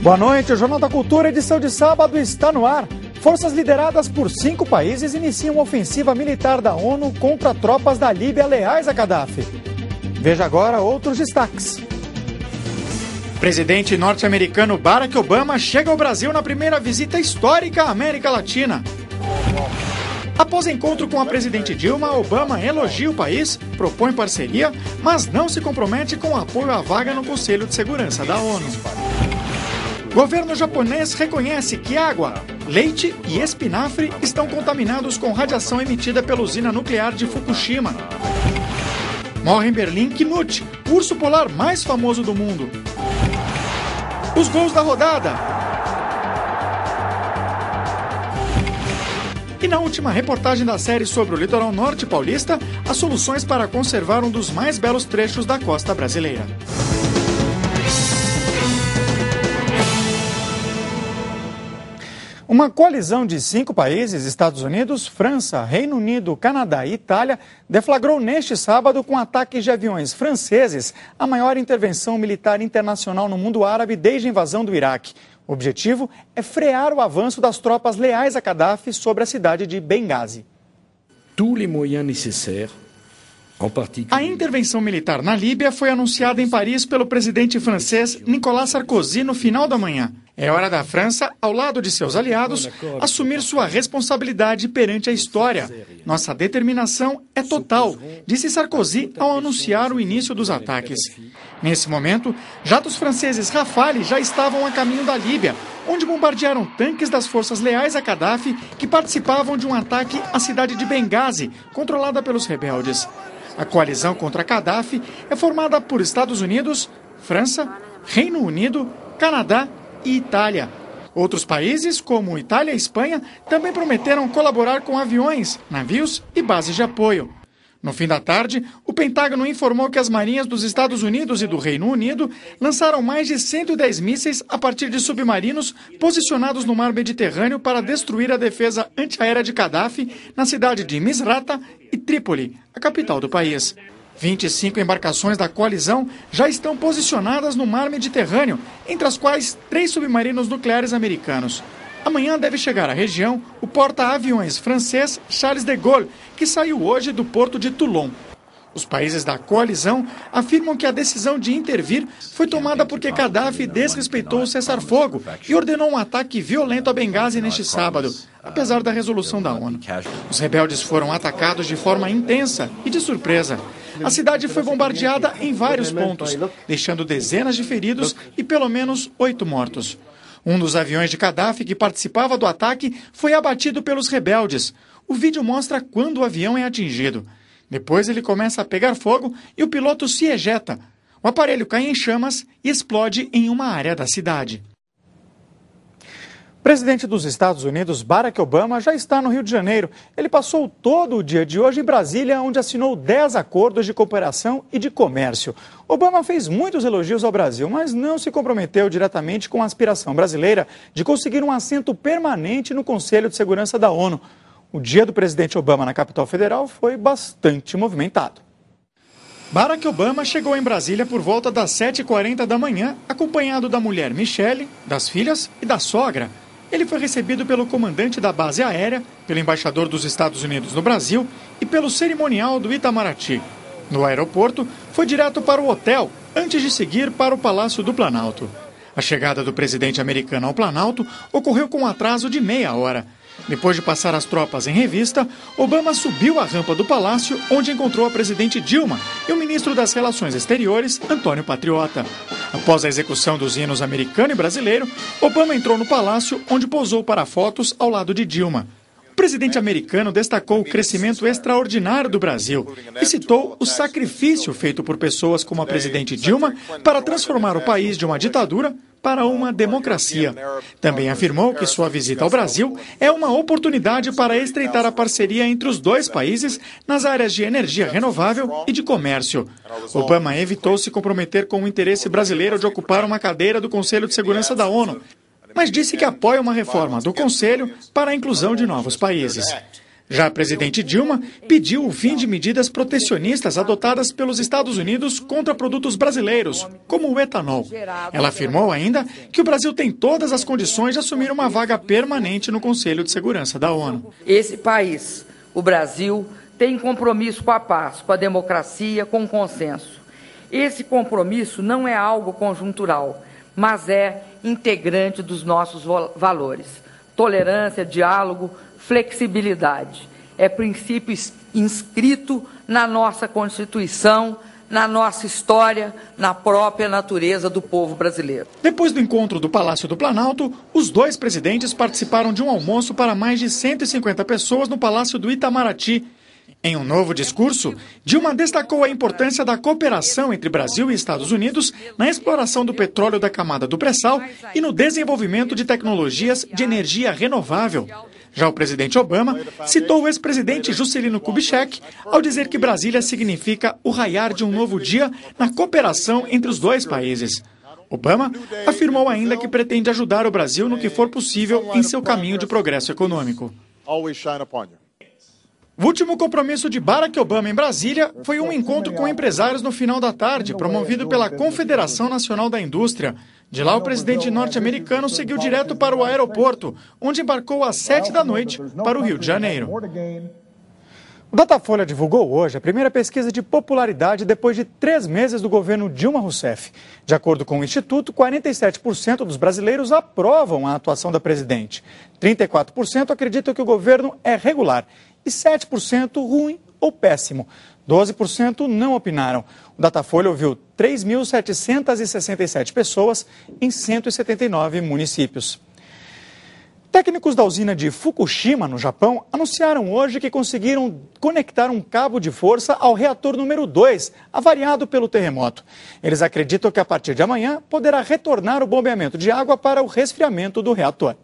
Boa noite, o Jornal da Cultura, edição de sábado, está no ar. Forças lideradas por 5 países iniciam ofensiva militar da ONU contra tropas da Líbia leais a Gaddafi. Veja agora outros destaques. Presidente norte-americano Barack Obama chega ao Brasil na primeira visita histórica à América Latina. Após encontro com a presidente Dilma, Obama elogia o país, propõe parceria, mas não se compromete com apoio à vaga no Conselho de Segurança da ONU. Governo japonês reconhece que água, leite e espinafre estão contaminados com radiação emitida pela usina nuclear de Fukushima. Morre em Berlim Knut, o urso polar mais famoso do mundo. Os gols da rodada. E na última reportagem da série sobre o litoral norte paulista, as soluções para conservar um dos mais belos trechos da costa brasileira. Uma coalizão de 5 países, Estados Unidos, França, Reino Unido, Canadá e Itália, deflagrou neste sábado, com ataques de aviões franceses, a maior intervenção militar internacional no mundo árabe desde a invasão do Iraque. O objetivo é frear o avanço das tropas leais a Gaddafi sobre a cidade de Benghazi. A intervenção militar na Líbia foi anunciada em Paris pelo presidente francês Nicolas Sarkozy no final da manhã. É hora da França, ao lado de seus aliados, assumir sua responsabilidade perante a história. Nossa determinação é total, disse Sarkozy ao anunciar o início dos ataques. Nesse momento, jatos franceses Rafale já estavam a caminho da Líbia, onde bombardearam tanques das forças leais a Gaddafi que participavam de um ataque à cidade de Benghazi, controlada pelos rebeldes. A coalizão contra Gaddafi é formada por Estados Unidos, França, Reino Unido, Canadá e Itália. Outros países, como Itália e Espanha, também prometeram colaborar com aviões, navios e bases de apoio. No fim da tarde, o Pentágono informou que as marinhas dos Estados Unidos e do Reino Unido lançaram mais de 110 mísseis a partir de submarinos posicionados no mar Mediterrâneo para destruir a defesa antiaérea de Gaddafi na cidade de Misrata e Trípoli, a capital do país. 25 embarcações da coalizão já estão posicionadas no mar Mediterrâneo, entre as quais 3 submarinos nucleares americanos. Amanhã deve chegar à região o porta-aviões francês Charles de Gaulle, que saiu hoje do porto de Toulon. Os países da coalizão afirmam que a decisão de intervir foi tomada porque Gaddafi desrespeitou o cessar-fogo e ordenou um ataque violento a Benghazi neste sábado, apesar da resolução da ONU. Os rebeldes foram atacados de forma intensa e de surpresa. A cidade foi bombardeada em vários pontos, deixando dezenas de feridos e pelo menos 8 mortos. Um dos aviões de Gaddafi que participava do ataque foi abatido pelos rebeldes. O vídeo mostra quando o avião é atingido. Depois ele começa a pegar fogo e o piloto se ejeta. O aparelho cai em chamas e explode em uma área da cidade. O presidente dos Estados Unidos, Barack Obama, já está no Rio de Janeiro. Ele passou todo o dia de hoje em Brasília, onde assinou 10 acordos de cooperação e de comércio. Obama fez muitos elogios ao Brasil, mas não se comprometeu diretamente com a aspiração brasileira de conseguir um assento permanente no Conselho de Segurança da ONU. O dia do presidente Obama na capital federal foi bastante movimentado. Barack Obama chegou em Brasília por volta das 7h40 da manhã, acompanhado da mulher Michelle, das filhas e da sogra. Ele foi recebido pelo comandante da base aérea, pelo embaixador dos Estados Unidos no Brasil e pelo cerimonial do Itamaraty. No aeroporto, foi direto para o hotel, antes de seguir para o Palácio do Planalto. A chegada do presidente americano ao Planalto ocorreu com um atraso de meia hora. Depois de passar as tropas em revista, Obama subiu a rampa do palácio, onde encontrou a presidente Dilma e o ministro das Relações Exteriores, Antônio Patriota. Após a execução dos hinos americano e brasileiro, Obama entrou no palácio, onde posou para fotos ao lado de Dilma. O presidente americano destacou o crescimento extraordinário do Brasil e citou o sacrifício feito por pessoas como a presidente Dilma para transformar o país de uma ditadura para uma democracia. Também afirmou que sua visita ao Brasil é uma oportunidade para estreitar a parceria entre os dois países nas áreas de energia renovável e de comércio. Obama evitou se comprometer com o interesse brasileiro de ocupar uma cadeira do Conselho de Segurança da ONU, mas disse que apoia uma reforma do Conselho para a inclusão de novos países. Já a presidente Dilma pediu o fim de medidas protecionistas adotadas pelos Estados Unidos contra produtos brasileiros, como o etanol. Ela afirmou ainda que o Brasil tem todas as condições de assumir uma vaga permanente no Conselho de Segurança da ONU. Esse país, o Brasil, tem compromisso com a paz, com a democracia, com o consenso. Esse compromisso não é algo conjuntural, mas é integrante dos nossos valores. Tolerância, diálogo, flexibilidade. É princípio inscrito na nossa Constituição, na nossa história, na própria natureza do povo brasileiro. Depois do encontro do Palácio do Planalto, os dois presidentes participaram de um almoço para mais de 150 pessoas no Palácio do Itamaraty. Em um novo discurso, Dilma destacou a importância da cooperação entre Brasil e Estados Unidos na exploração do petróleo da camada do pré-sal e no desenvolvimento de tecnologias de energia renovável. Já o presidente Obama citou o ex-presidente Juscelino Kubitschek ao dizer que Brasília significa o raiar de um novo dia na cooperação entre os dois países. Obama afirmou ainda que pretende ajudar o Brasil no que for possível em seu caminho de progresso econômico. O último compromisso de Barack Obama em Brasília foi um encontro com empresários no final da tarde, promovido pela Confederação Nacional da Indústria. De lá, o presidente norte-americano seguiu direto para o aeroporto, onde embarcou às 7 da noite para o Rio de Janeiro. O Datafolha divulgou hoje a primeira pesquisa de popularidade depois de 3 meses do governo Dilma Rousseff. De acordo com o Instituto, 47% dos brasileiros aprovam a atuação da presidente. 34% acreditam que o governo é regular e 7% ruim ou péssimo. 12% não opinaram. O Datafolha ouviu 3.767 pessoas em 179 municípios. Técnicos da usina de Fukushima, no Japão, anunciaram hoje que conseguiram conectar um cabo de força ao reator número 2, avariado pelo terremoto. Eles acreditam que a partir de amanhã poderá retornar o bombeamento de água para o resfriamento do reator.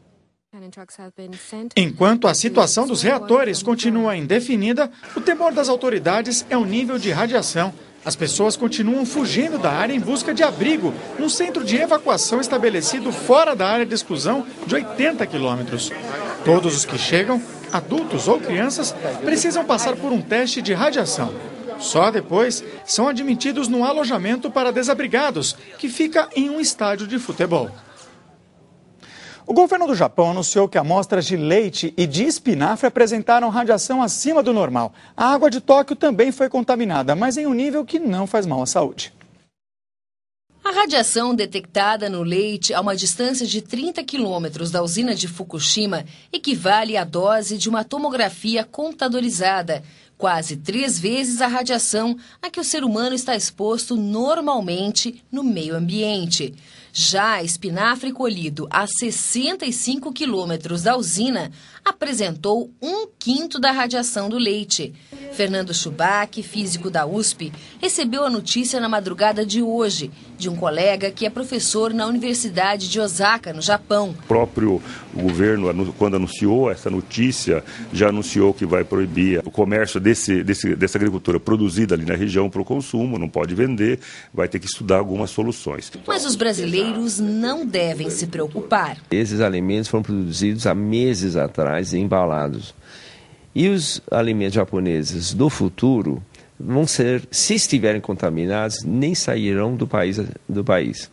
Enquanto a situação dos reatores continua indefinida, o temor das autoridades é o nível de radiação. As pessoas continuam fugindo da área em busca de abrigo, num centro de evacuação estabelecido fora da área de exclusão de 80 quilômetros. Todos os que chegam, adultos ou crianças, precisam passar por um teste de radiação. Só depois são admitidos no alojamento para desabrigados, que fica em um estádio de futebol. O governo do Japão anunciou que amostras de leite e de espinafre apresentaram radiação acima do normal. A água de Tóquio também foi contaminada, mas em um nível que não faz mal à saúde. A radiação detectada no leite a uma distância de 30 quilômetros da usina de Fukushima equivale à dose de uma tomografia computadorizada, quase 3 vezes a radiação a que o ser humano está exposto normalmente no meio ambiente. Já espinafre colhido a 65 quilômetros da usina apresentou 1/5 da radiação do leite. Fernando Schubach, físico da USP, recebeu a notícia na madrugada de hoje de um colega que é professor na Universidade de Osaka, no Japão. O próprio governo, quando anunciou essa notícia, já anunciou que vai proibir o comércio dessa agricultura produzida ali na região para o consumo, não pode vender, vai ter que estudar algumas soluções. Mas os brasileiros não devem se preocupar. Esses alimentos foram produzidos há meses atrás e embalados. E os alimentos japoneses do futuro vão ser, se estiverem contaminados, nem sairão do país.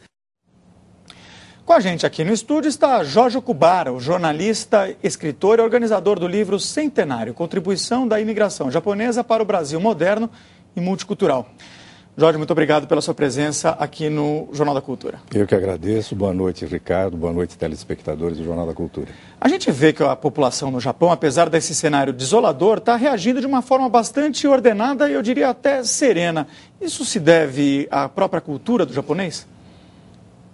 Com a gente aqui no estúdio está Jorge Okubara, o jornalista, escritor e organizador do livro Centenário, Contribuição da Imigração Japonesa para o Brasil Moderno e Multicultural. Jorge, muito obrigado pela sua presença aqui no Jornal da Cultura. Eu que agradeço. Boa noite, Ricardo. Boa noite, telespectadores do Jornal da Cultura. A gente vê que a população no Japão, apesar desse cenário desolador, está reagindo de uma forma bastante ordenada e eu diria até serena. Isso se deve à própria cultura do japonês?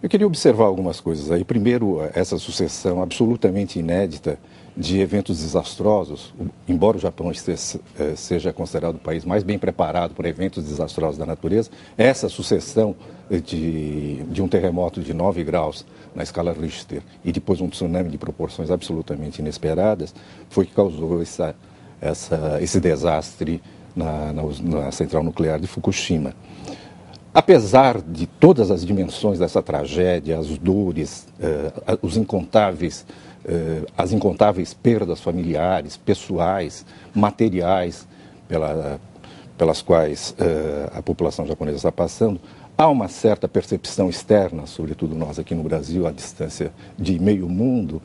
Eu queria observar algumas coisas aí. Primeiro, essa sucessão absolutamente inédita de eventos desastrosos, embora o Japão seja considerado o país mais bem preparado para eventos desastrosos da natureza, essa sucessão de um terremoto de 9 graus na escala Richter e depois um tsunami de proporções absolutamente inesperadas foi que causou esse desastre na central nuclear de Fukushima. Apesar de todas as dimensões dessa tragédia, as dores, os incontáveis as incontáveis perdas familiares, pessoais, materiais pelas quais a população japonesa está passando, há uma certa percepção externa, sobretudo nós aqui no Brasil, à distância de meio mundo,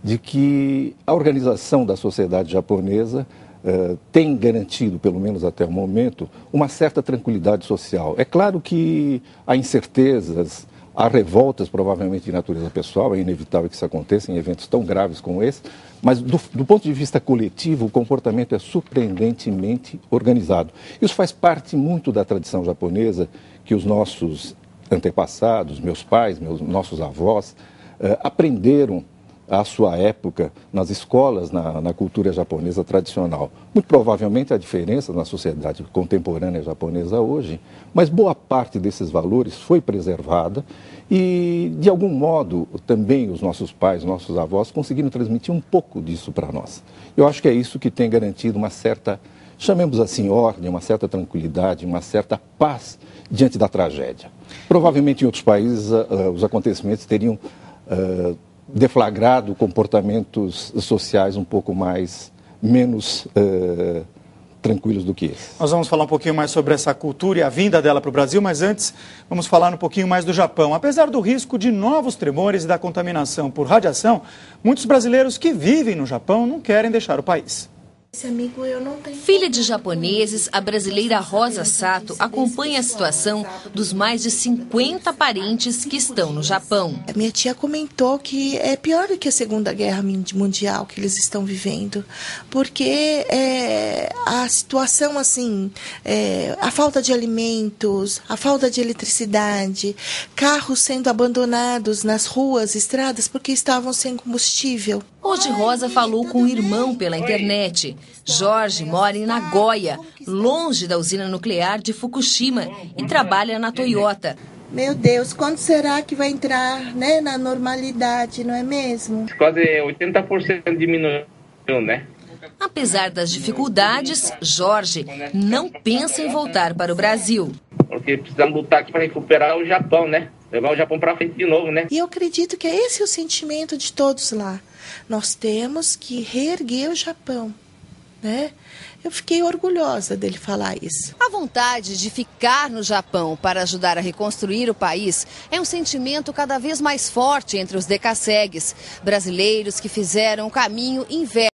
de que a organização da sociedade japonesa tem garantido, pelo menos até o momento, uma certa tranquilidade social. É claro que há incertezas, há revoltas, provavelmente de natureza pessoal, é inevitável que isso aconteça em eventos tão graves como esse, mas do ponto de vista coletivo, o comportamento é surpreendentemente organizado. Isso faz parte muito da tradição japonesa, que os nossos antepassados, meus pais, nossos avós, aprenderam à sua época nas escolas, na cultura japonesa tradicional. Muito provavelmente há diferença na sociedade contemporânea japonesa hoje, mas boa parte desses valores foi preservada e, de algum modo, também os nossos pais, nossos avós conseguiram transmitir um pouco disso para nós. Eu acho que é isso que tem garantido uma certa, chamemos assim, ordem, uma certa tranquilidade, uma certa paz diante da tragédia. Provavelmente em outros países os acontecimentos teriam deflagrado comportamentos sociais um pouco menos tranquilos do que esse. Nós vamos falar um pouquinho mais sobre essa cultura e a vinda dela para o Brasil, mas antes vamos falar um pouquinho mais do Japão. Apesar do risco de novos tremores e da contaminação por radiação, muitos brasileiros que vivem no Japão não querem deixar o país. Filha de japoneses, a brasileira Rosa Sato acompanha a situação dos mais de 50 parentes que estão no Japão. A minha tia comentou que é pior do que a Segunda Guerra Mundial que eles estão vivendo, porque a situação assim, a falta de alimentos, a falta de eletricidade, carros sendo abandonados nas ruas, estradas, porque estavam sem combustível. Hoje Rosa falou com o irmão pela internet. Jorge mora em Nagoya, longe da usina nuclear de Fukushima, e trabalha na Toyota. Meu Deus, quando será que vai entrar, né, na normalidade, não é mesmo? Quase 80% diminuiu, né? Apesar das dificuldades, Jorge não pensa em voltar para o Brasil. Porque precisamos lutar aqui para recuperar o Japão, né? Levar o Japão para frente de novo, né? E eu acredito que esse é o sentimento de todos lá. Nós temos que reerguer o Japão, né? Eu fiquei orgulhosa dele falar isso. A vontade de ficar no Japão para ajudar a reconstruir o país é um sentimento cada vez mais forte entre os decassegues, brasileiros que fizeram o caminho inverso